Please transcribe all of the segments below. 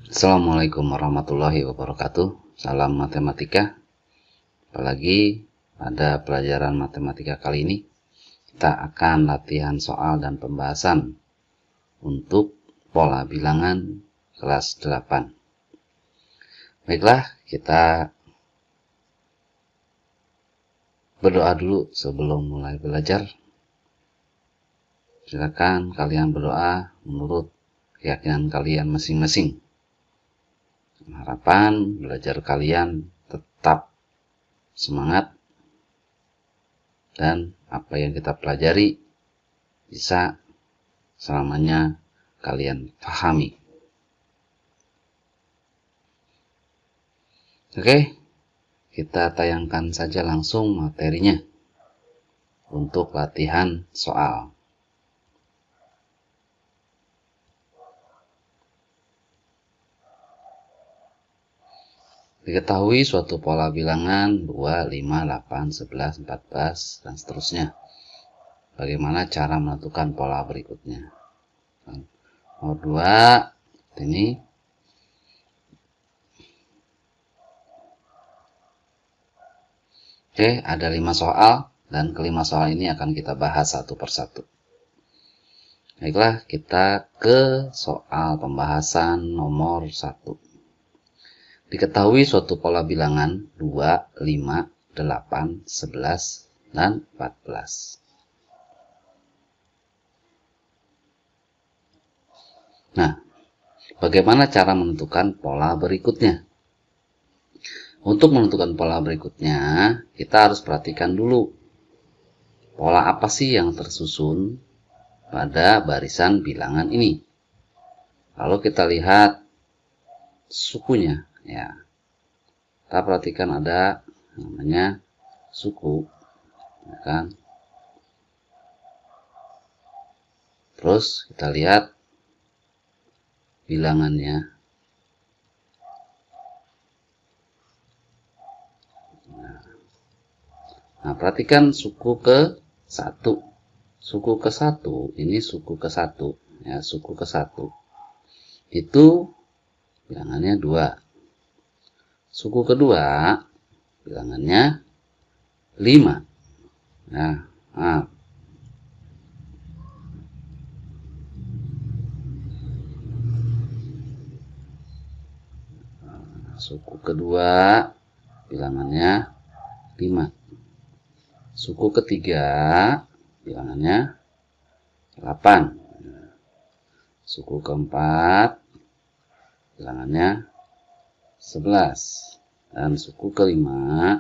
Assalamualaikum warahmatullahi wabarakatuh. Salam matematika. Apalagi pada pelajaran matematika kali ini kita akan latihan soal dan pembahasan untuk pola bilangan kelas 8. Baiklah, kita berdoa dulu sebelum mulai belajar. Silakan kalian berdoa menurut keyakinan kalian masing-masing. Harapan belajar kalian tetap semangat dan apa yang kita pelajari bisa selamanya kalian pahami. Oke, kita tayangkan saja langsung materinya untuk latihan soal. Diketahui suatu pola bilangan 2, 5, 8, 11, 14, dan seterusnya. Bagaimana cara menentukan pola berikutnya? Nomor 2, ini. Oke, ada 5 soal, dan kelima soal ini akan kita bahas satu persatu. Baiklah, kita ke soal pembahasan nomor 1. Diketahui suatu pola bilangan 2, 5, 8, 11, dan 14. Nah, bagaimana cara menentukan pola berikutnya? Untuk menentukan pola berikutnya, kita harus perhatikan dulu pola apa sih yang tersusun pada barisan bilangan ini. Lalu kita lihat sukunya. Ya, kita perhatikan ada namanya suku, ya kan? Terus kita lihat bilangannya. Nah, perhatikan suku ke 1. Suku ke 1, ini suku ke 1, ya, suku ke 1. Itu bilangannya 2. Suku kedua, bilangannya 5. Nah, suku kedua, bilangannya 5. Suku ketiga, bilangannya 8. Suku keempat, bilangannya 11. Dan suku kelima,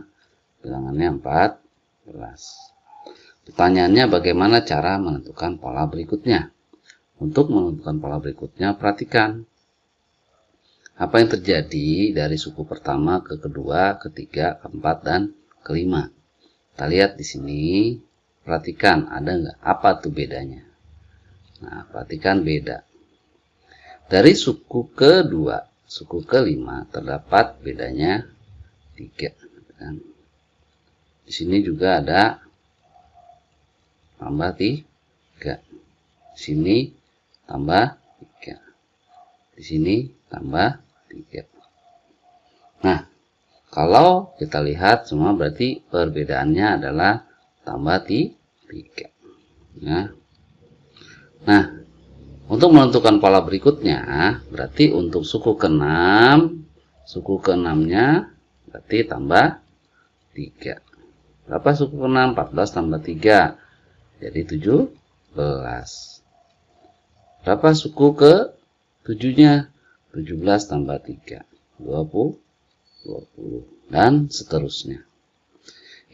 bilangannya 14. Pertanyaannya, bagaimana cara menentukan pola berikutnya? Untuk menentukan pola berikutnya, perhatikan apa yang terjadi dari suku pertama ke kedua, ketiga, keempat, dan kelima. Kita lihat di sini, perhatikan ada nggak apa tuh bedanya. Nah, perhatikan beda. Dari suku kedua, suku kelima terdapat bedanya 3. Di sini juga ada tambah 3. Di sini tambah 3. Di sini tambah 3. Nah, kalau kita lihat semua berarti perbedaannya adalah tambah 3. Ya. Nah, untuk menentukan pola berikutnya, berarti untuk suku ke-6, suku ke-6-nya berarti tambah 3. Berapa suku ke-6? 14 tambah 3. Jadi 17. Berapa suku ke-7-nya? 17 tambah 3. 20. Dan seterusnya.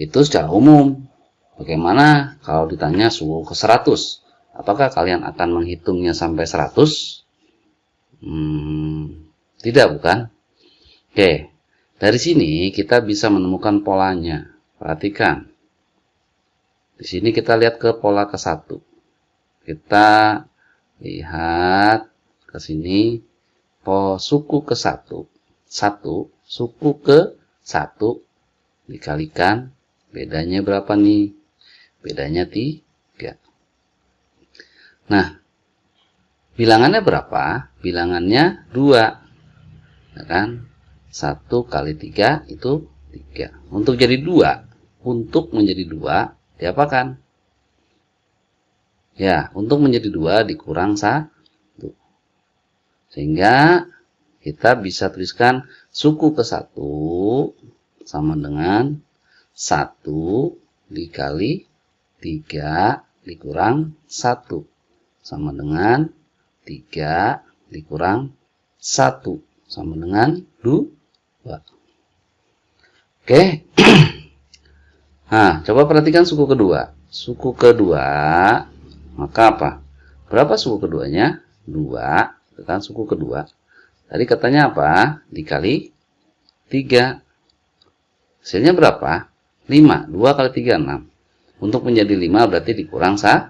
Itu secara umum. Bagaimana kalau ditanya suku ke 100? Apakah kalian akan menghitungnya sampai 100? Tidak, bukan? Oke, dari sini kita bisa menemukan polanya. Perhatikan. Di sini kita lihat ke pola ke-1. Kita lihat ke sini, suku ke-1. Suku ke-1 dikalikan, bedanya berapa nih? Bedanya 3. Nah, bilangannya berapa? Bilangannya 2. Ya kan? 1 kali 3 itu 3. Untuk jadi 2, untuk menjadi 2 diapakan? Ya, untuk menjadi 2 dikurang 1. Sehingga kita bisa tuliskan suku ke-1 sama dengan 1 dikali 3 dikurang 1 sama dengan 3 dikurang 1 sama dengan 2. Oke. Nah, coba perhatikan suku kedua. Suku kedua, maka apa? Berapa suku keduanya? 2. Itu kan suku kedua. Tadi katanya apa? Dikali 3. Hasilnya berapa? 5. 2 kali 3, 6. Untuk menjadi 5 berarti dikurang 1.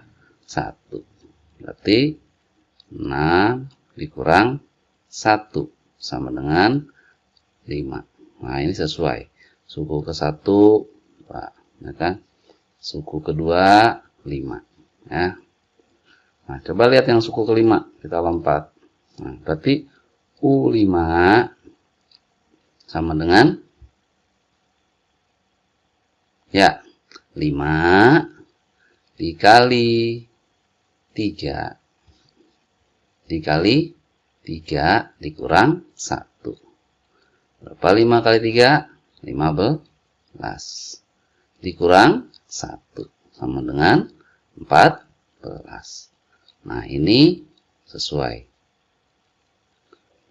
Berarti 6 dikurang 1 sama dengan 5. Nah, ini sesuai. Suku ke-1, ya kan? Suku kedua, 5. Ya. Nah, coba lihat yang suku kelima. Kita lompat. Nah, berarti U5 sama dengan, ya, 5 dikali 3 dikali 3 dikurang 1. Berapa 5 kali 3? 15. Dikurang 1 sama dengan 14. Nah, ini sesuai.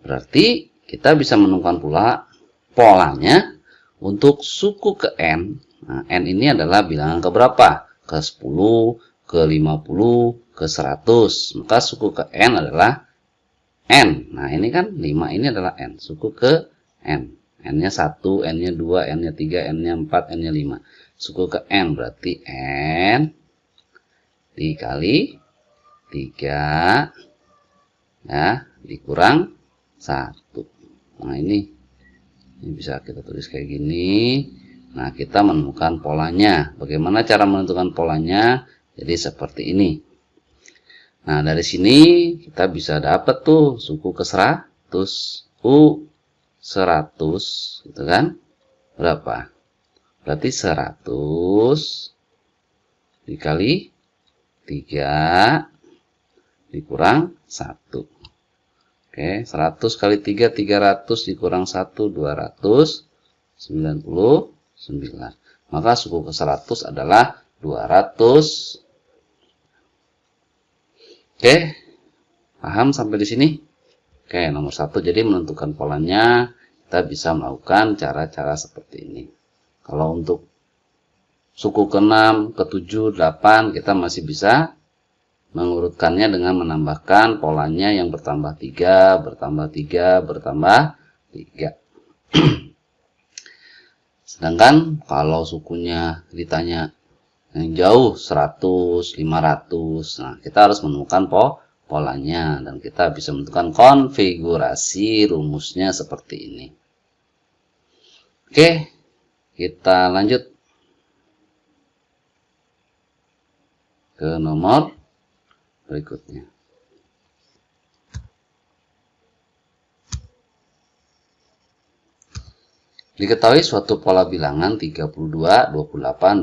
Berarti kita bisa menemukan pula polanya untuk suku ke N. Nah, N ini adalah bilangan keberapa? Ke 10, ke 50, ke 100. Maka suku ke N adalah N. Nah, ini kan 5 ini adalah N. Suku ke N. N-nya 1, N-nya 2, N-nya 3, N-nya 4, N-nya 5. Suku ke N berarti N dikali 3 ya, dikurang 1. Nah, ini bisa kita tulis kayak gini. Nah, kita menemukan polanya. Bagaimana cara menentukan polanya? Jadi seperti ini. Nah, dari sini kita bisa dapat tuh suku ke 100. U 100, gitu kan? Berapa? Berarti 100 dikali 3 dikurang 1. Oke, 100 kali 3, 300 dikurang 1, 299. Maka suku ke 100 adalah 200. Oke, paham sampai di sini? Oke, nomor 1. Jadi menentukan polanya, kita bisa melakukan cara-cara seperti ini. Kalau untuk suku ke-6, ke-7, 8, kita masih bisa mengurutkannya dengan menambahkan polanya yang bertambah 3, bertambah 3, bertambah 3. Sedangkan kalau sukunya ditanya yang jauh 100, 500, nah kita harus menemukan polanya dan kita bisa menentukan konfigurasi rumusnya seperti ini. Oke, kita lanjut ke nomor berikutnya. Diketahui suatu pola bilangan 32, 28,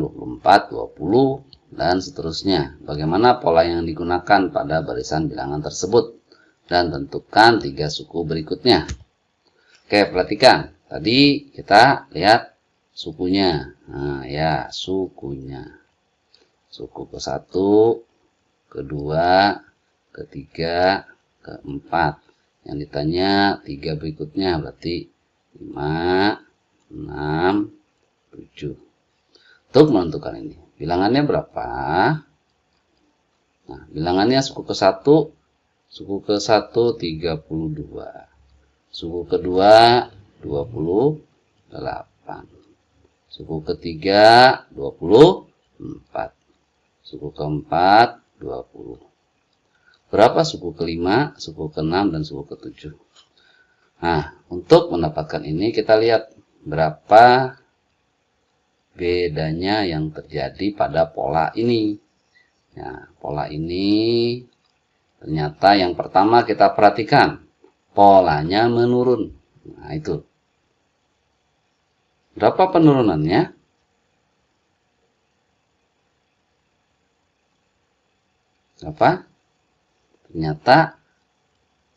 24, 20, dan seterusnya. Bagaimana pola yang digunakan pada barisan bilangan tersebut? Dan tentukan 3 suku berikutnya. Oke, perhatikan. Tadi kita lihat sukunya. Nah, ya, sukunya. Suku ke-1, kedua, ketiga, keempat. Yang ditanya 3 berikutnya berarti 5, 6, 7. Untuk menentukan ini, bilangannya berapa? Nah, bilangannya suku ke-1, suku ke-1 32. Suku kedua 28. Suku ketiga 24. Suku keempat 20. Berapa suku kelima, suku keenam, dan suku ketujuh? Nah, untuk mendapatkan ini kita lihat berapa bedanya yang terjadi pada pola ini. Ya, pola ini ternyata yang pertama kita perhatikan polanya menurun. Nah, itu. Berapa penurunannya? Apa? Ternyata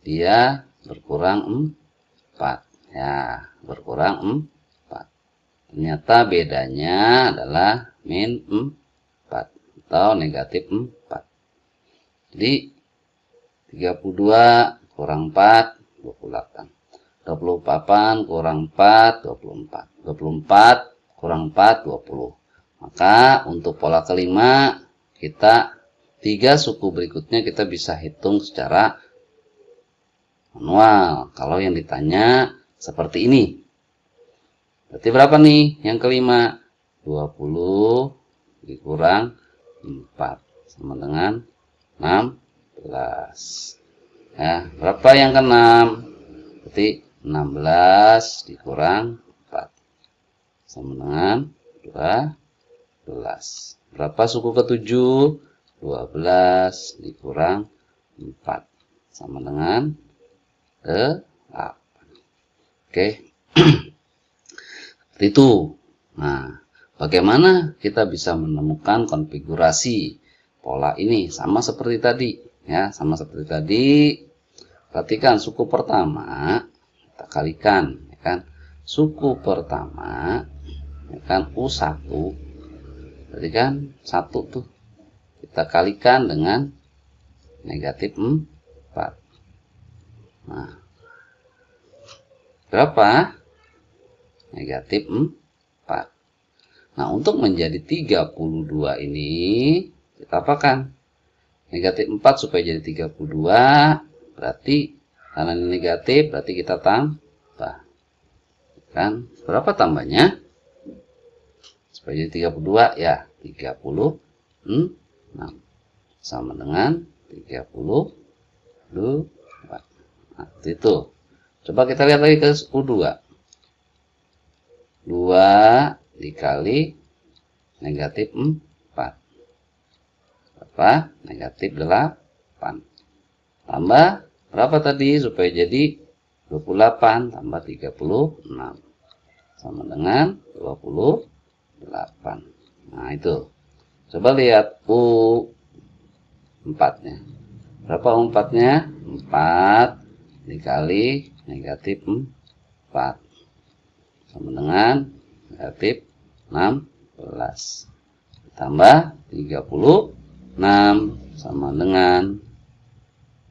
dia berkurang 4. Ya, berkurang 4. Ternyata bedanya adalah min 4 atau negatif 4. Jadi 32 kurang 4, 28. 28 kurang 4, 24. 24 kurang 4, 20. Maka untuk pola kelima, kita 3 suku berikutnya kita bisa hitung secara manual. Kalau yang ditanya seperti ini. Berarti berapa nih yang kelima? 20 dikurang 4 sama dengan 16. Ya, berapa yang keenam? Berarti 16 dikurang 4 sama dengan 12. Berapa suku ketujuh? 12 dikurang 4 sama dengan 8. Oke. Seperti itu. Nah, bagaimana kita bisa menemukan konfigurasi pola ini? Sama seperti tadi, ya, sama seperti tadi. Perhatikan suku pertama kita kalikan, ya kan? Suku pertama, ya kan, U1. Berarti kan 1 tuh kita kalikan dengan negatif 4. Nah, berapa? Negatif 4. Nah, untuk menjadi 32 ini, kita apakan? Negatif 4 supaya jadi 32, berarti karena ini negatif, berarti kita tambah. Kan? Berapa tambahnya? Supaya jadi 32, ya 36. Sama dengan 32. Nah, itu. Coba kita lihat lagi ke U2. 2 dikali negatif 4. Berapa? Negatif 8. Tambah berapa tadi? Supaya jadi 28 tambah 36. Sama dengan 28. Nah, itu. Coba lihat U4-nya. Berapa U4-nya? 4 dikali negatif 4. Sama dengan negatif 16. Tambah 36 sama dengan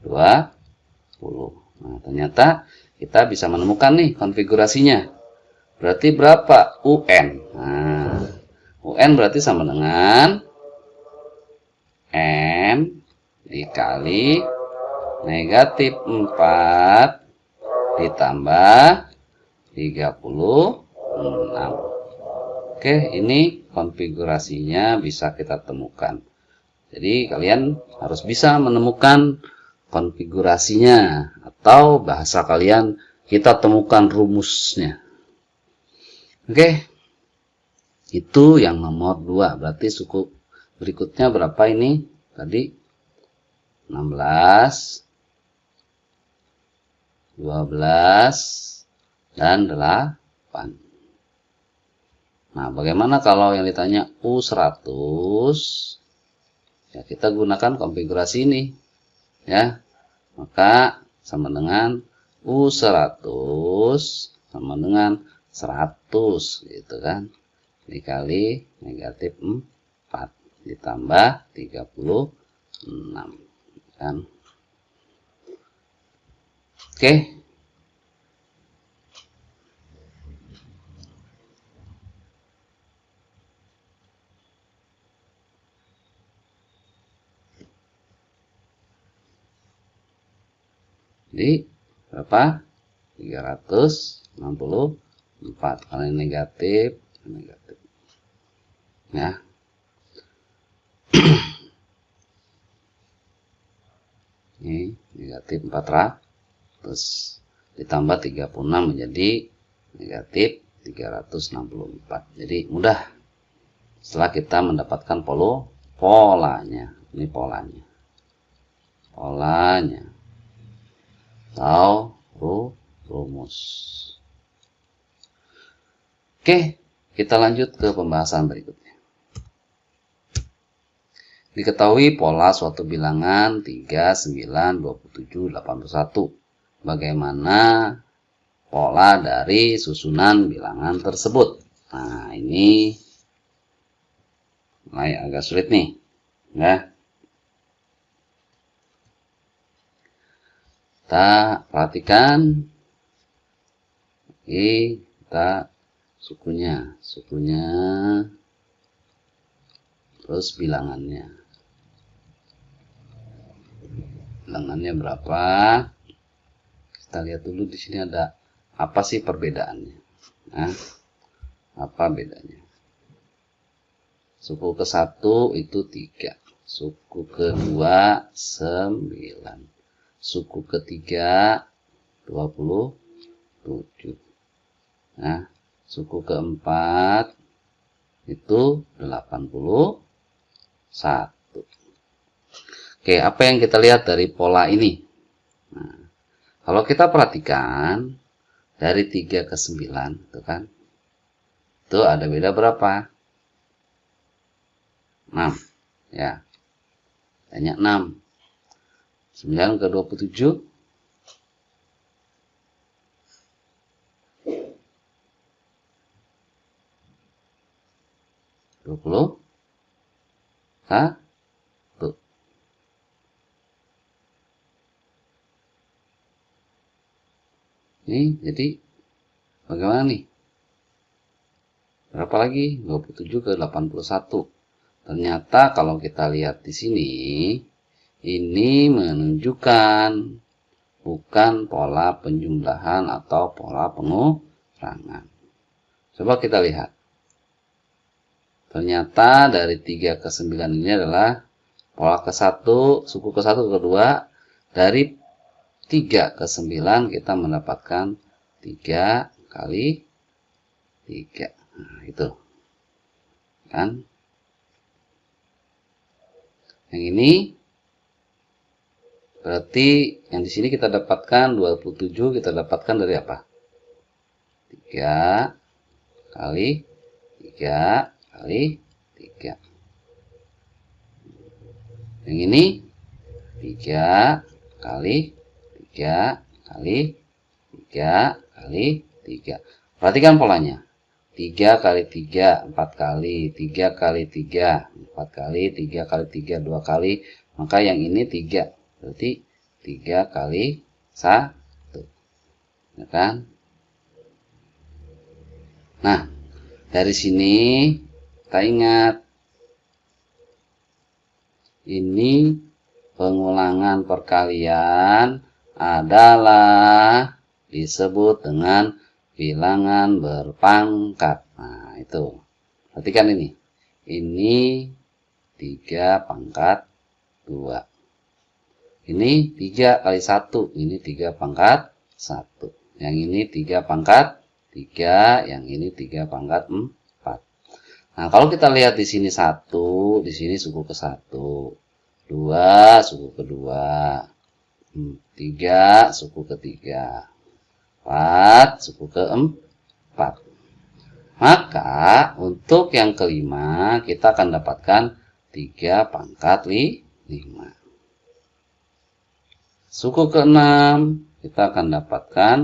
20. Nah, ternyata kita bisa menemukan nih konfigurasinya. Berarti berapa? UN. Nah, UN berarti sama dengan N dikali negatif 4 ditambah 36. Oke, ini konfigurasinya bisa kita temukan. Jadi kalian harus bisa menemukan konfigurasinya, atau bahasa kalian kita temukan rumusnya. Oke, itu yang nomor 2. Berarti suku berikutnya berapa ini? Tadi 16, 12, dan 8. Nah, bagaimana kalau yang ditanya U100? Ya, kita gunakan konfigurasi ini. Ya, maka sama dengan U100 sama dengan 100 gitu kan. Dikali negatif 4 ditambah 36 kan. Oke. Jadi berapa? 364. Kalau ini negatif, negatif. Ya. Ini negatif 400 ditambah 36 menjadi negatif 364. Jadi mudah setelah kita mendapatkan polanya. Ini polanya. Atau rumus. Oke, kita lanjut ke pembahasan berikutnya. Diketahui pola suatu bilangan 3, 9, 27, 81. Bagaimana pola dari susunan bilangan tersebut? Nah, ini mulai agak sulit nih. Ya. Kita perhatikan. Kita sukunya. Terus bilangannya. Bilangannya berapa? Kita lihat dulu di sini ada apa sih perbedaannya. Nah, apa bedanya? Suku ke-1 itu 3. Suku ke-2 9. Suku ke-3 27. Nah, suku ke-4 itu 81. Oke, apa yang kita lihat dari pola ini? Nah, kalau kita perhatikan dari 3 ke 9, itu kan? Itu ada beda berapa? 6. Ya. Banyak 6. 9 ke 27. 20. Ini jadi bagaimana nih? Berapa lagi? 27 ke 81. Ternyata kalau kita lihat di sini, ini menunjukkan bukan pola penjumlahan atau pola pengurangan. Coba kita lihat. Ternyata dari 3 ke 9 ini adalah pola ke-1, suku ke-1 ke ke-2. Dari 3 ke 9 kita mendapatkan 3 kali 3. Nah, itu. Kan? Yang ini berarti yang di sini kita dapatkan 27, kita dapatkan dari apa? 3 kali 3 kali 3. Yang ini 3 kali 3 kali 3 kali 3. Perhatikan polanya. 3 kali 3, 4 kali. 3 kali 3, 4 kali. 3 kali 3, 2 kali. Maka yang ini 3. Berarti 3 kali 1. Ya kan? Nah, dari sini kita ingat. Ini pengulangan perkalian adalah disebut dengan bilangan berpangkat. Nah, itu. Perhatikan ini. Ini 3 pangkat 2. Ini 3 kali 1. Ini 3 pangkat 1. Yang ini 3 pangkat 3. Yang ini 3 pangkat 4. Nah, kalau kita lihat di sini 1. Di sini suku ke-1. 2 suku ke-2. 3 suku ke-3. 4 suku ke-4. Maka untuk yang kelima kita akan dapatkan 3 pangkat 5. Suku ke-6 kita akan dapatkan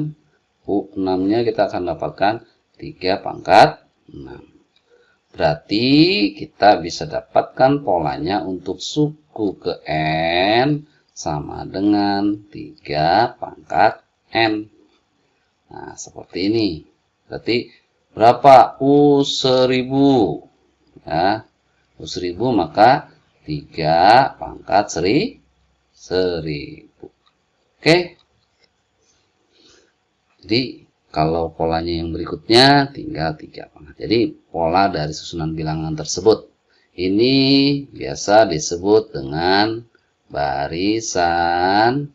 6-nya kita akan dapatkan 3 pangkat 6. Berarti kita bisa dapatkan polanya untuk suku ke-n sama dengan 3 pangkat n. Nah, seperti ini. Berarti berapa? U1000. Ya, U1000 maka 3 pangkat 1000. Oke. Jadi, kalau polanya yang berikutnya tinggal 3 pangkat. Jadi, pola dari susunan bilangan tersebut. Ini biasa disebut dengan barisan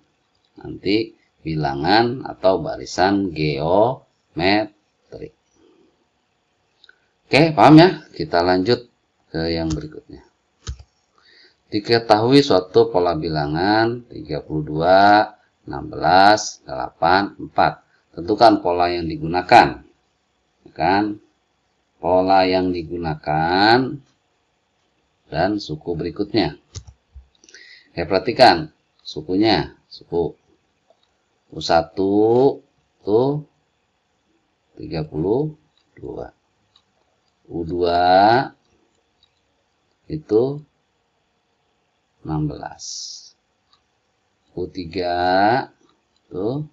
nanti bilangan atau barisan geometrik. Oke, paham ya? Kita lanjut ke yang berikutnya. Diketahui suatu pola bilangan 32, 16, 8, 4. tentukan pola yang digunakan. Kan? Pola yang digunakan dan suku berikutnya. Perhatikan sukunya. Suku U1 itu 32. U2 itu 16. U3 itu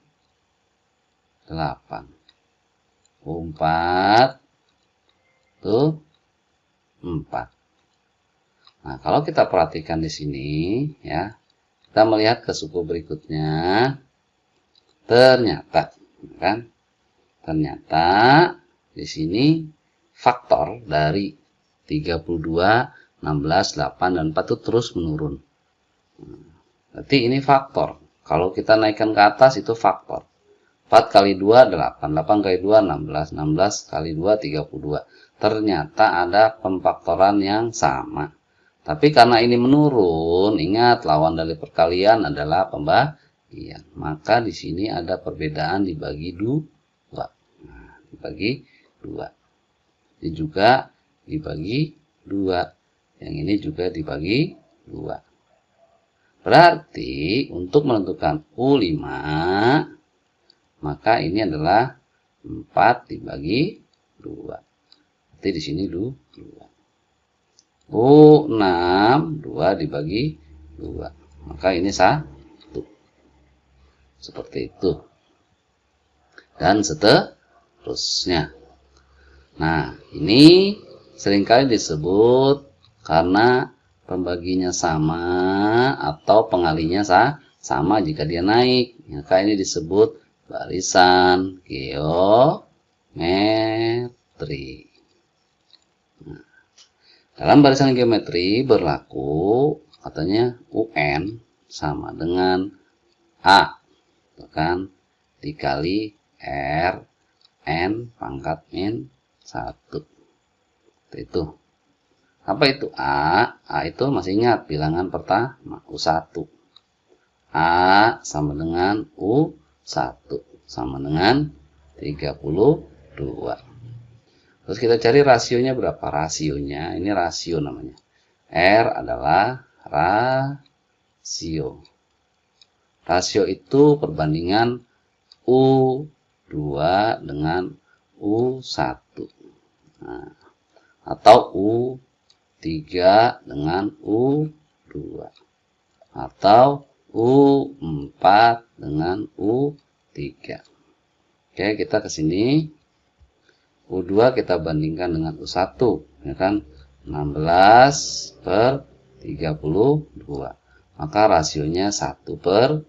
8. U4 itu 4. Nah, kalau kita perhatikan di sini ya, kita melihat ke suku berikutnya, ternyata di sini faktor dari 32, 16, 8 dan 4 itu terus menurun. Berarti ini faktor. Kalau kita naikkan ke atas itu faktor. 4 kali 2 8, 8 kali 2 16, 16 kali 2 32. Ternyata ada pemfaktoran yang sama. Tapi karena ini menurun, ingat lawan dari perkalian adalah pembagian. Maka di sini ada perbedaan dibagi 2. Nah, dibagi 2. Ini juga dibagi 2. Yang ini juga dibagi 2. Berarti untuk menentukan U5, maka ini adalah 4 dibagi 2. Berarti di sini 2. U6, 2 dibagi 2. Maka ini 1. Seperti itu. Dan seterusnya. Nah, ini seringkali disebut karena pembaginya sama atau pengalinya sama jika dia naik. Maka ini disebut barisan geometri. Nah, dalam barisan geometri berlaku katanya UN sama dengan A, kan, dikali R N pangkat min 1. Itu. Apa itu A? A itu masih ingat bilangan pertama U1. A sama dengan U1 sama dengan 32. Terus kita cari rasionya berapa? Rasionya, ini rasio namanya. R adalah rasio. Rasio itu perbandingan U2 dengan U1. Nah, atau U3 dengan U2. Atau U4 dengan U3. Oke, kita ke sini. U2 kita bandingkan dengan U1, ya kan? 16 per 32. Maka rasionya 1/2.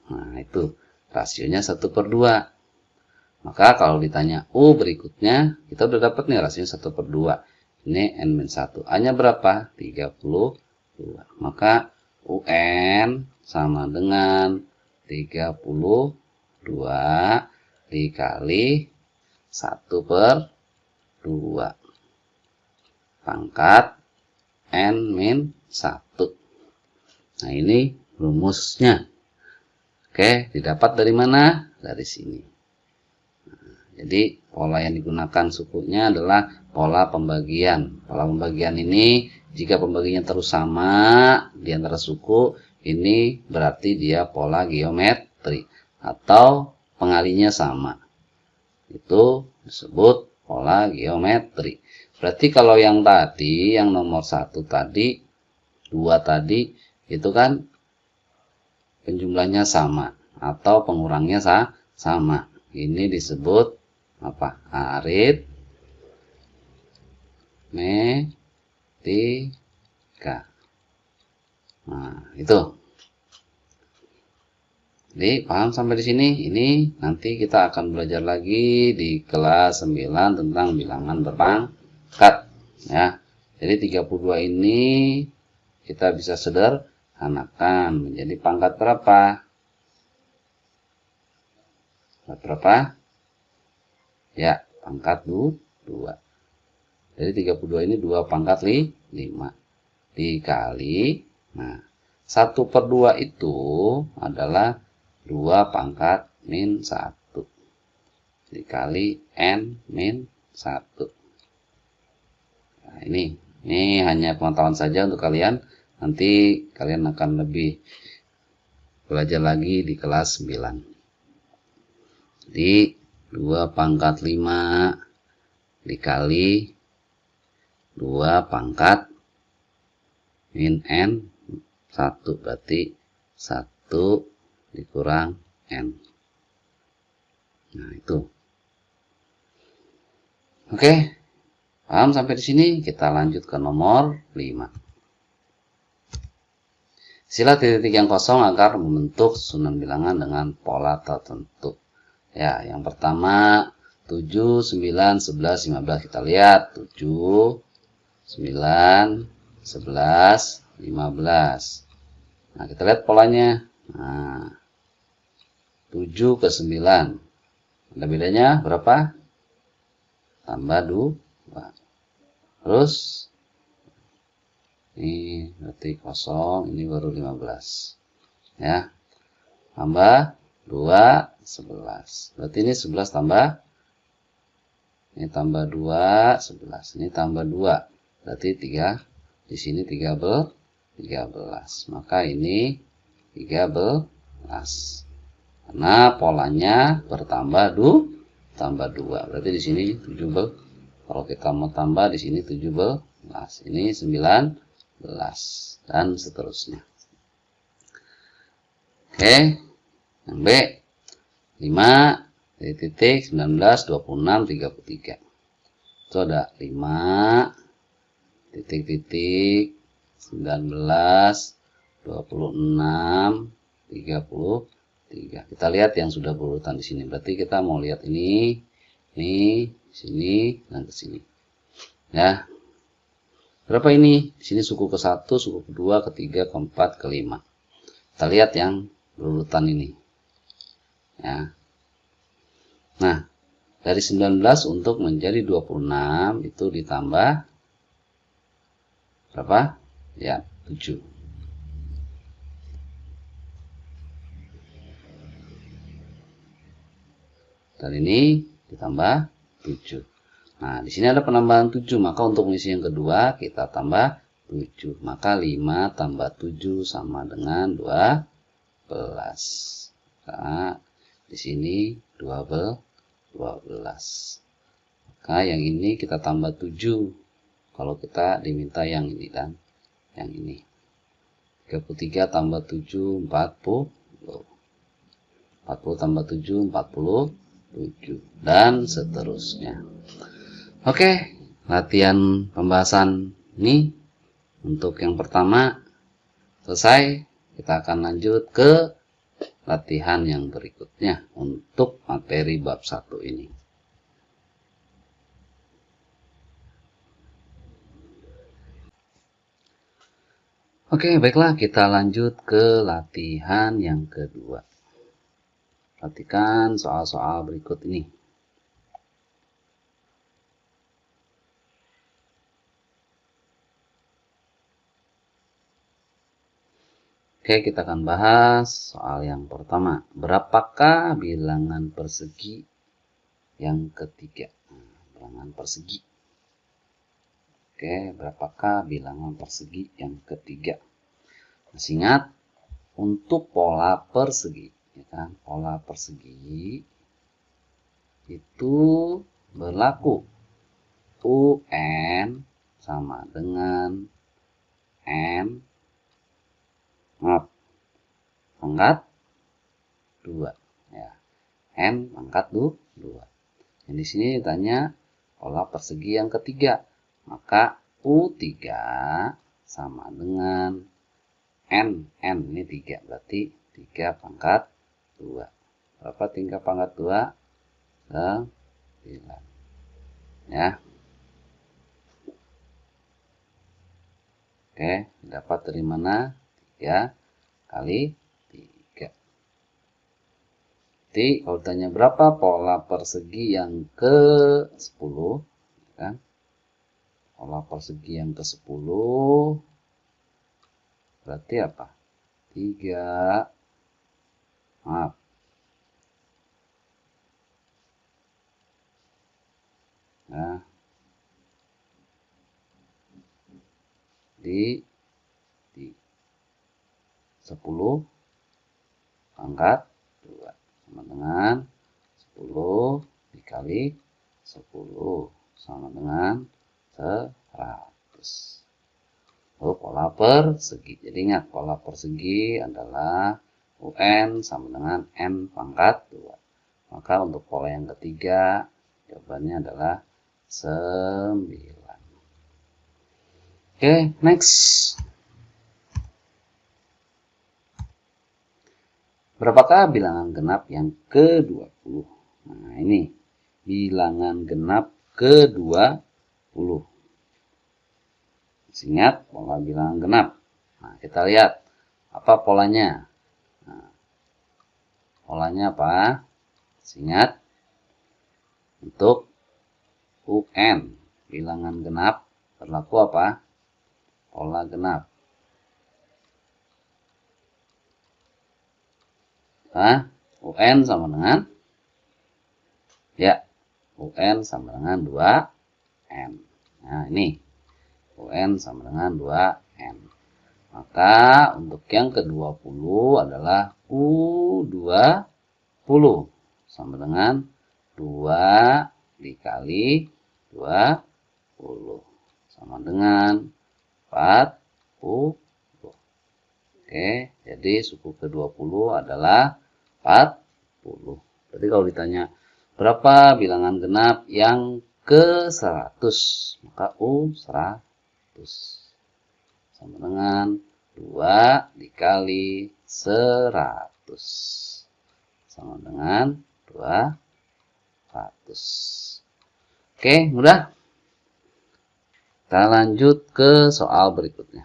Nah, itu rasionya 1/2. Maka kalau ditanya U berikutnya, kita udah dapat nih rasionya 1/2. Ini N-1. A-nya berapa? 32. Maka UN sama dengan 32 dikali 1/2 pangkat N-1. Nah, ini rumusnya. Oke, didapat dari mana? Dari sini. Nah, jadi pola yang digunakan sukunya adalah pola pembagian. Pola pembagian ini jika pembagiannya terus sama di antara suku, ini berarti dia pola geometri atau pengalinya sama. Itu disebut pola geometri. Berarti kalau yang tadi, yang nomor 1 tadi, 2 tadi, itu kan penjumlahnya sama atau pengurangnya sama. Ini disebut apa? Aritmetika. Nah, itu. Jadi, paham sampai di sini? Ini nanti kita akan belajar lagi di kelas 9 tentang bilangan berpangkat. Ya. Jadi 32 ini kita bisa sederhanakan menjadi pangkat berapa? Berapa? Ya, pangkat 2. Jadi 32 ini 2 pangkat 5. Dikali, nah, 1/2 itu adalah 2 pangkat min 1. dikali N min 1. Nah, ini hanya pengetahuan saja untuk kalian. Nanti kalian akan lebih belajar lagi di kelas 9. Jadi 2 pangkat 5 dikali 2 pangkat min N 1, berarti 1 dikurang N. Nah, itu. Oke. Paham sampai di sini? Kita lanjut ke nomor 5. Sila titik-titik yang kosong agar membentuk susunan bilangan dengan pola tertentu. Ya, yang pertama 7, 9, 11, 15. Kita lihat 7, 9, 11, 15. Nah, kita lihat polanya. Nah, 7 ke 9. Ada bedanya berapa? Tambah 2. Terus ini berarti kosong, ini baru 15. Ya. Tambah 2, 11. Berarti ini 11 tambah, ini tambah 2, 11. Ini tambah 2. Berarti 3. Di sini 13. Maka ini 13. Karena polanya bertambah tambah 2. Berarti di sini 17. Kalau kita mau tambah di sini 17. Ini 19 dan seterusnya. Oke. Yang B 5 titik 19, 26, 33. Itu ada 5 titik 19, 26, 33. Kita lihat yang sudah berurutan di sini. Berarti kita mau lihat ini, sini, dan ke sini. Ya. Berapa ini? Di sini suku ke-1, suku ke-2, ke-3, ke-4, ke-5. Kita lihat yang berurutan ini. Ya. Nah, dari 19 untuk menjadi 26 itu ditambah berapa? Ya, 7. Dan ini ditambah 7. Nah, di sini ada penambahan 7, maka untuk mengisi yang kedua kita tambah 7. Maka 5 tambah 7 sama dengan 12. Nah, di sini 12. Maka yang ini kita tambah 7. Kalau kita diminta yang ini dan yang ini. 33 tambah 7, 40. 40 tambah 7, 47. Dan seterusnya. Oke, latihan pembahasan ini untuk yang pertama selesai. Kita akan lanjut ke latihan yang berikutnya untuk materi bab 1 ini. Oke, baiklah kita lanjut ke latihan yang kedua. Perhatikan soal-soal berikut ini. Oke, kita akan bahas soal yang pertama. Berapakah bilangan persegi yang ketiga? Bilangan persegi. Oke, berapakah bilangan persegi yang ketiga? Masih ingat, untuk pola persegi, ya kan? Pola persegi itu berlaku UN sama dengan N pangkat 2. Ya. N pangkat 2. Dan di sini ditanya pola persegi yang ketiga. Maka U3 sama dengan N ini 3. Berarti 3 pangkat 2. Berapa 3 pangkat 2? 9. Ya. Oke, dapat dari mana? 3 kali 3. Jadi, kalau ditanya berapa pola persegi yang ke-10, kan? Pola persegi yang ke-10 berarti apa? 3. Maaf. Nah, di 10 pangkat 2 sama dengan 10 dikali 10 sama dengan 100. Lalu pola persegi. Jadi ingat, pola persegi adalah UN sama dengan N pangkat 2. Maka untuk pola yang ketiga, jawabannya adalah 9. Oke, next. Berapakah bilangan genap yang ke-20? Nah, ini bilangan genap ke-20. Ingat pola bilangan genap. Nah, kita lihat apa polanya. Nah, polanya apa? Ingat, untuk UN bilangan genap berlaku apa? Pola genap. Nah, UN sama dengan, ya, UN sama dengan 2N. Nah, ini UN sama dengan 2N. Maka untuk yang ke-20 adalah U20 sama dengan 2 dikali 20 sama dengan 40. Oke, jadi suku ke-20 adalah 40. Jadi kalau ditanya berapa bilangan genap yang ke-100, maka U100 sama dengan 2 dikali 100 sama dengan 200. Oke, mudah. Kita lanjut ke soal berikutnya.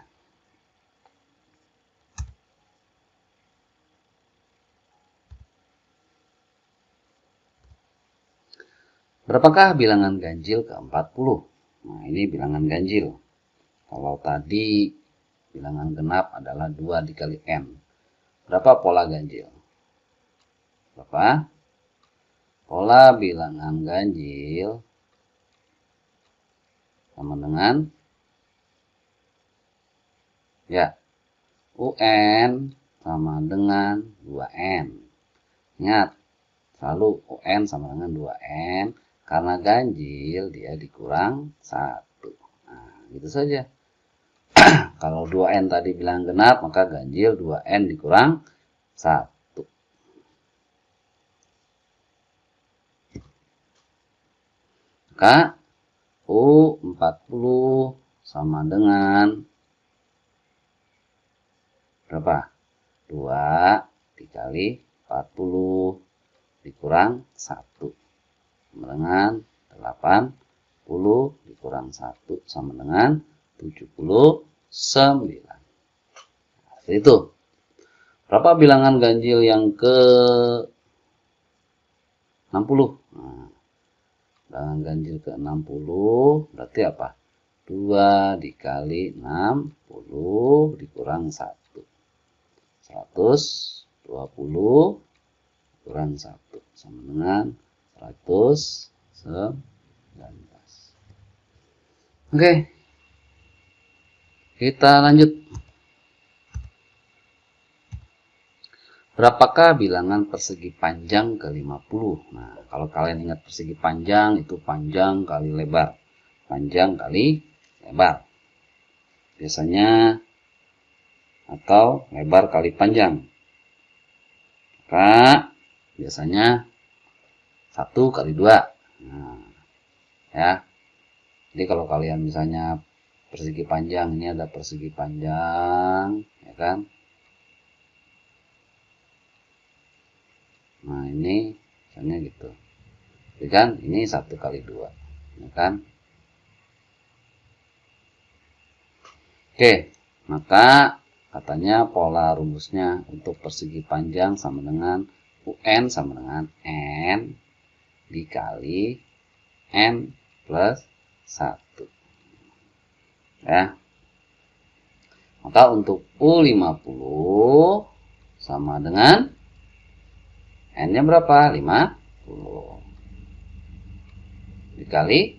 Berapakah bilangan ganjil ke-40? Nah, ini bilangan ganjil. Kalau tadi bilangan genap adalah 2 dikali N. Berapa pola ganjil? Berapa? Pola bilangan ganjil sama dengan, ya, UN sama dengan 2N. Ingat, selalu UN sama dengan 2N. Karena ganjil, dia dikurang 1. Nah, gitu saja. Kalau 2N tadi bilang genap, maka ganjil 2N dikurang 1. Maka U40 sama dengan berapa? 2 dikali 40 dikurang 1. Sama dengan 80 dikurang 1 sama dengan 79. Nah, seperti itu. Berapa bilangan ganjil yang ke-60? Nah, bilangan ganjil ke-60 berarti apa? 2 dikali 60 dikurang 1. 120 kurang 1 sama dengan 119. Oke, kita lanjut. Berapakah bilangan persegi panjang ke-50? Nah, kalau kalian ingat persegi panjang, itu panjang kali lebar. Panjang kali lebar. Biasanya, atau lebar kali panjang. Maka, biasanya 1 kali 2. Nah, ya. Jadi kalau kalian misalnya persegi panjang, ini ada persegi panjang, ya kan? Nah, ini misalnya gitu. Jadi kan ini 1 kali 2, ya kan? Oke, maka katanya pola rumusnya untuk persegi panjang sama dengan UN sama dengan N dikali N plus 1. Ya. Maka untuk U50 sama dengan N-nya berapa? 50 dikali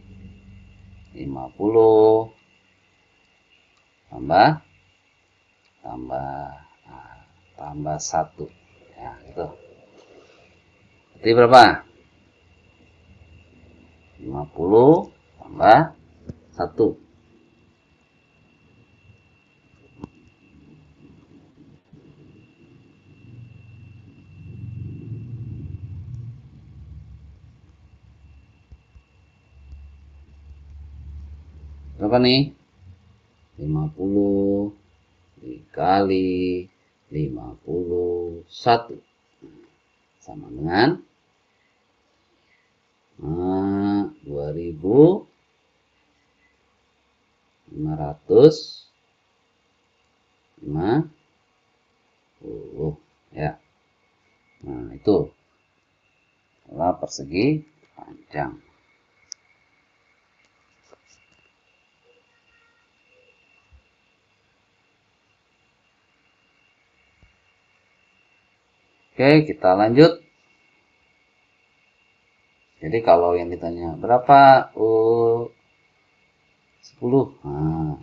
50 tambah tambah 1. Ya, gitu. Berarti berapa? 50 tambah 1. Berapa nih? 50 dikali 51 sama dengan 2550 ya. Nah, itu pola persegi panjang. Oke, kita lanjut. Jadi kalau yang ditanya berapa 10. Nah,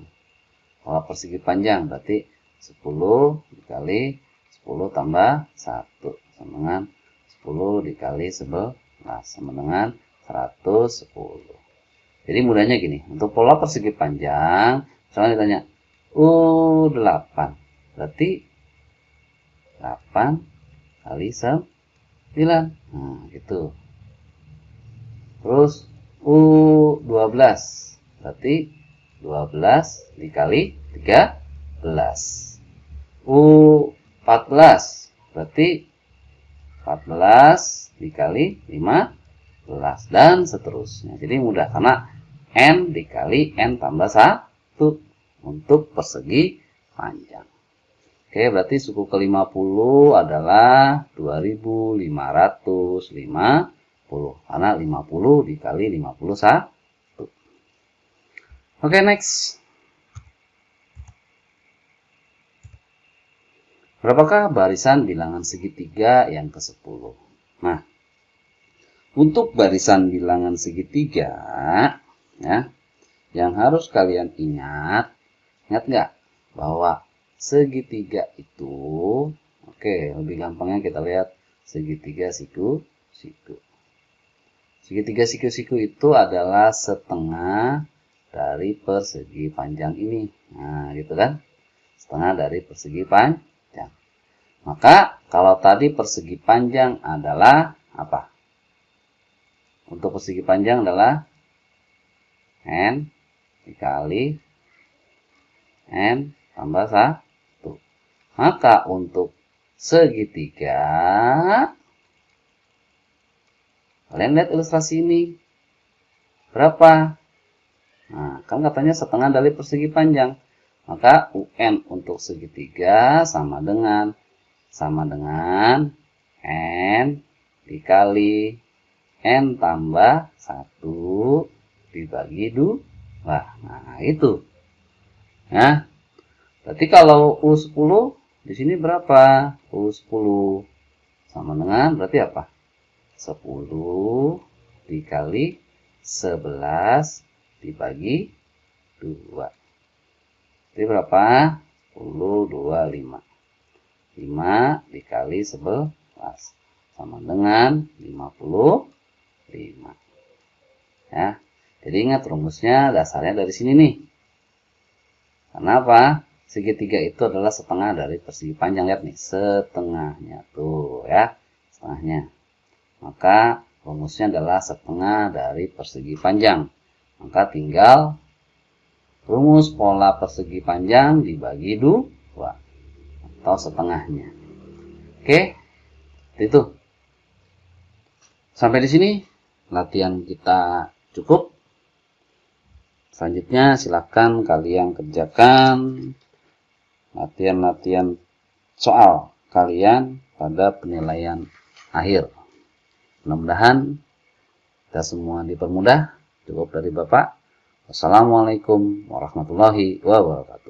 pola persegi panjang berarti 10 dikali 10 tambah 1 sama dengan 10 dikali 11 sama dengan 110. Jadi mudahnya gini, untuk pola persegi panjang, misalnya ditanya U8, berarti 8 kali 9. Nah, gitu. Terus U12, berarti 12 dikali 13. U14, berarti 14 dikali 15 dan seterusnya. Jadi mudah karena N dikali N tambah 1 untuk persegi panjang. Oke, berarti suku ke-50 adalah 2550 karena 50 dikali 51. Oke, next. Berapakah barisan bilangan segitiga yang ke-10? Nah, untuk barisan bilangan segitiga, ya, yang harus kalian ingat nggak bahwa segitiga itu, oke, lebih gampangnya kita lihat segitiga siku-siku. Segitiga siku-siku itu adalah setengah dari persegi panjang ini. Nah, gitu kan? Setengah dari persegi panjang. Maka kalau tadi persegi panjang adalah apa? Untuk persegi panjang adalah N dikali N tambah 1. Maka untuk segitiga, kalian lihat ilustrasi ini. Berapa? Nah, kan katanya setengah dari persegi panjang. Maka UN untuk segitiga sama dengan N dikali N tambah 1 dibagi 2. Nah, itu. Nah, berarti kalau U10 di sini berapa? U10 sama dengan berarti apa? 10 dikali 11 dibagi 2. Jadi berapa? 10, 2, 5. 5 dikali 11 sama dengan 55. Ya. Jadi ingat rumusnya dasarnya dari sini nih. Kenapa? Segitiga itu adalah setengah dari persegi panjang. Lihat nih, setengahnya tuh ya, setengahnya. Maka rumusnya adalah setengah dari persegi panjang. Maka tinggal rumus pola persegi panjang dibagi 2 atau setengahnya. Oke, itu. Sampai di sini latihan kita cukup. Selanjutnya silakan kalian kerjakan latihan-latihan soal kalian pada penilaian akhir. Mudah-mudahan kita semua dipermudah. Cukup dari Bapak. Wassalamualaikum warahmatullahi wabarakatuh.